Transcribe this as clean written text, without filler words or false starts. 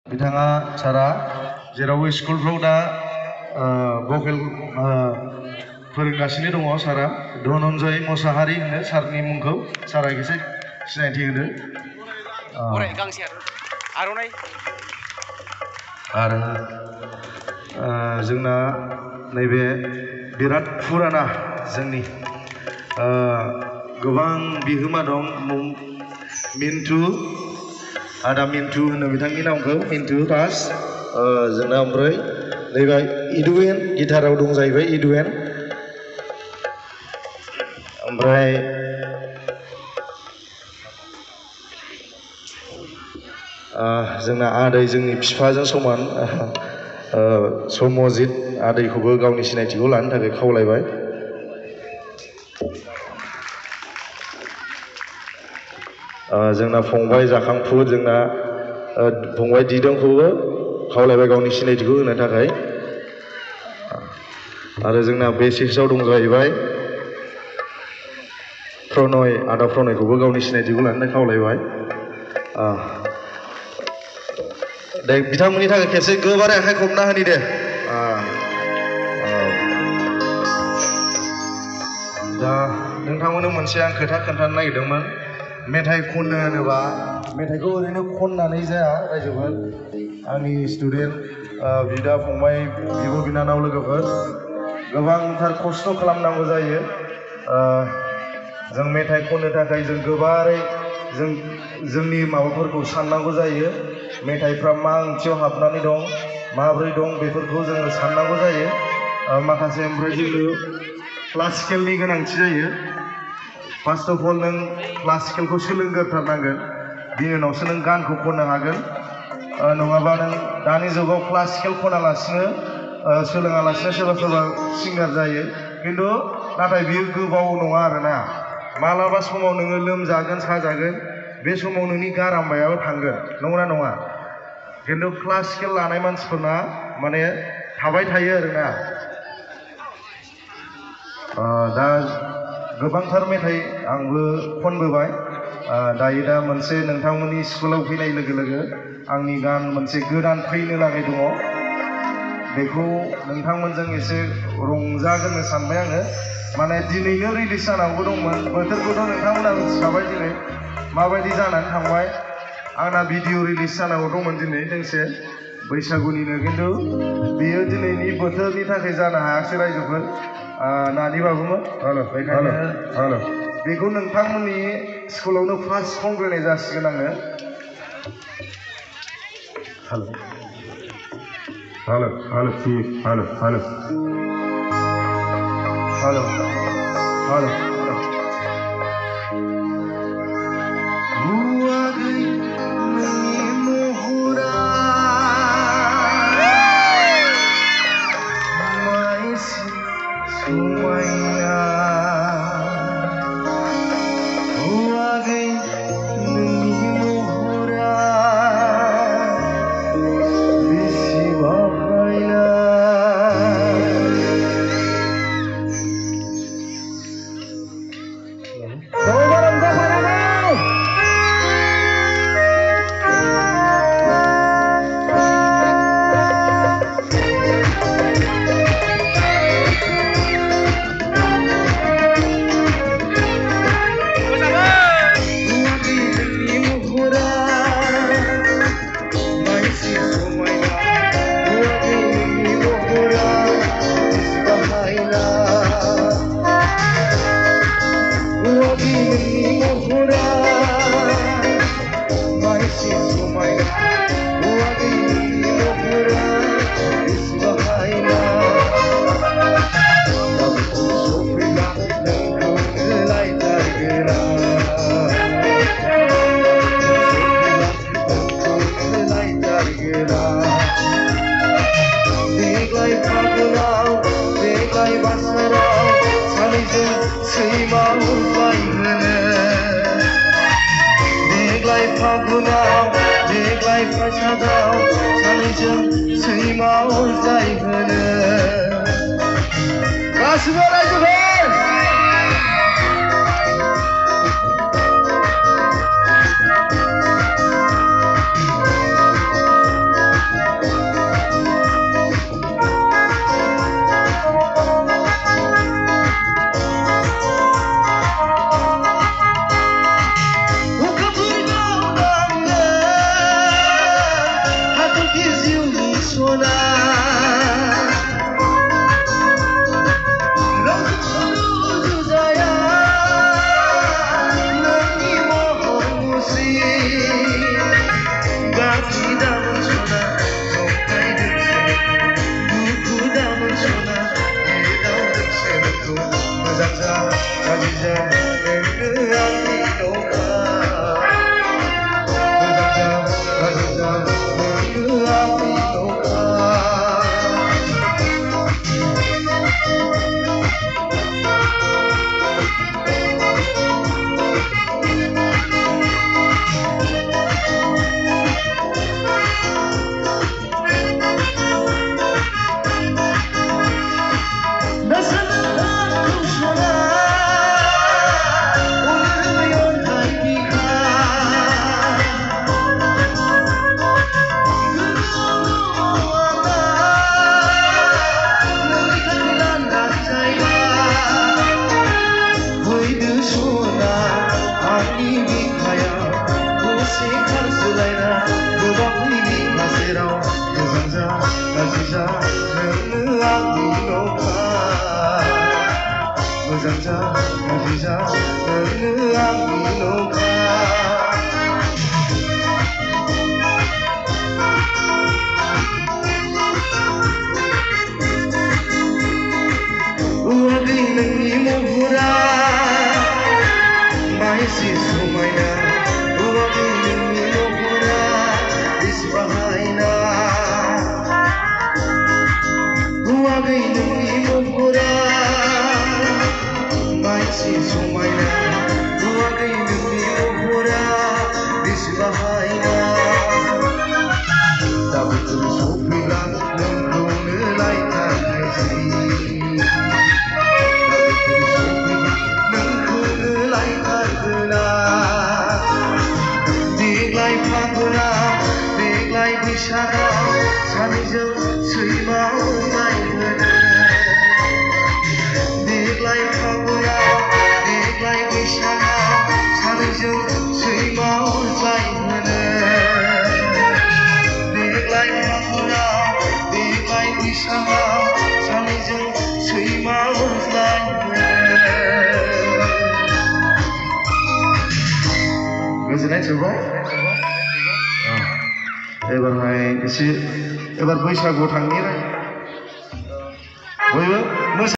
बिथाङा सारा जेरावबो स्कुलफ्राव दा भकेल फोरोंगासिनो दङ सारा धनन्जय मोसाहारि होनो सारनि मुंखौ सारा एसे सिनायथि होदो आरो जोंना नैबे बिराद फुराना जोंनि गोबां बिहोमा दं मिन्टु आदा मिन्टु होनो बिथांनि नामखौ मिन्टु दास जोंना ओमफ्राय नैबे इडुएन गिटाराव दं जाहैबाय इडुएन ओमफ्राय जोंना आदै जोंनि बिफाजों समान समजित आदैखौबो गावनि सिनायथिखौ लानो थाखाय खावलायबाय जोंना फंबाय जाखांफु जोंना फंबाय दिदोमखौबो खावलायबाय गावनि सिनायथिखौ होनो थाखाय आरो जोंना बेसिक्सआव दं जाहैबाय प्रनय आदा प्रनयखौबो गावनि सिनायथिखौ लानो थाखाय खावलायबाय दे बिथांमोननि थाखाय खेबसे गोबारै आखाइ खबना होनि दे दा नोंथांमोननो मोनसे आं खोथा खोन्थानो नागिरदोंमोन मेथाइ खननो होनोबा मेथाइखौ ओरैनो खननानै जाया रायजोफोर आंनि स्टुडेन्ट बिदा फंबाय बिब' बिनानाव लोगोफोर गोबांथार खस्थ' खालामनांगौ जायो जों मेथाइ खननो थाखाय जों गोबारै जोंनि माबाफोरखौ साननांगौ जायो मेथाइफ्रा मा ओंथियाव हाबनानै दं माब्रै दं बेफोरखौ जोङो साननांगौ जायो माखासे ओमफ्राय जोंनो क्लासिकेलनि गोनांथि जायो फार्स्ट अफ अल नों क्लासिकेलखौ सोलोंग्रोथारनांगोन बिनि उनावसो नों गानखौ खननो हागोन नङाबा नों दानि जुगाव क्लासिकेल खनालासिनो सोलोङालासिनो सोरबा सोरबा सिंगार जायो खिन्थु नाथाय बियो गोबाव नङा आरोना मालाबा समाव नोङो लोमजागोन साजागोन बे समाव नोंनि गारामायाबो थांगोन नंगौना नङा खिन्थु क्लासिकेल लानाय मानसिफोरना माने थाबाय थायो आरोना दा गोबांथार मेथाइ आंबो खनबोबाय दायो दा मोनसे नोंथांमोननि स्कुलाव फैनाय लोगो लोगो आंनि गान मोनसे गोदान फैनो लागै दङ बेखौ नोंथांमोनजों एसे रंजागोनो सानबाय आङो माने दिनैनो रिलिज जानांगौ दंमोन बोथोरखौथ' नोंथांमोना मिथिखाबाय दिनै माबायदि जानानै थांबाय आंना भिडिअ रिलिज जानांगौ दंमोन दिनै दोंसे बैसागुनिनो खिन्थु बियो दिनैनि बोथोरनि थाखाय जानो हायाखिसै रायजोफोर नानिबाबोमोन बेखायनो बेखौ नोंथांमोननि स्कुलावनो फार्स्ट खनग्रोनाय जासिगोन आङो हेल' गाज्रिजा नोंनो आंनि नखा मोजां जा गाज्रि जा नोंनो आंनि नखा मोजां जा गाज्रि जा नोंनो आंनि नखा उवागै नोंनि महरा मा एसे समायना उवागै नोंनि महरा बेसेबा हायना उवागै नोंनि महरा मानसि समायना उवागै नोंनि महरा बेसेबा हायना दा बोथोर सफैब्ला नोंखौनो लायथारनोसै दा बोथोर सफैब्ला नोंखौनो लायथारगोना देग्लाय फागुना देग्लाय बैसागाव सानैजों सैमा अनलायहोनो देग्लाय फागुना देग्लाय बैसागाव सानैजों सैमा अनलायहोनो देग्लाय फागुना देग्लाय बैसागाव सानैजों सैमा अनलायहोनो गोजोननाय थाबाय एबारहाय एसे एबार बैसागु थांनि बयबो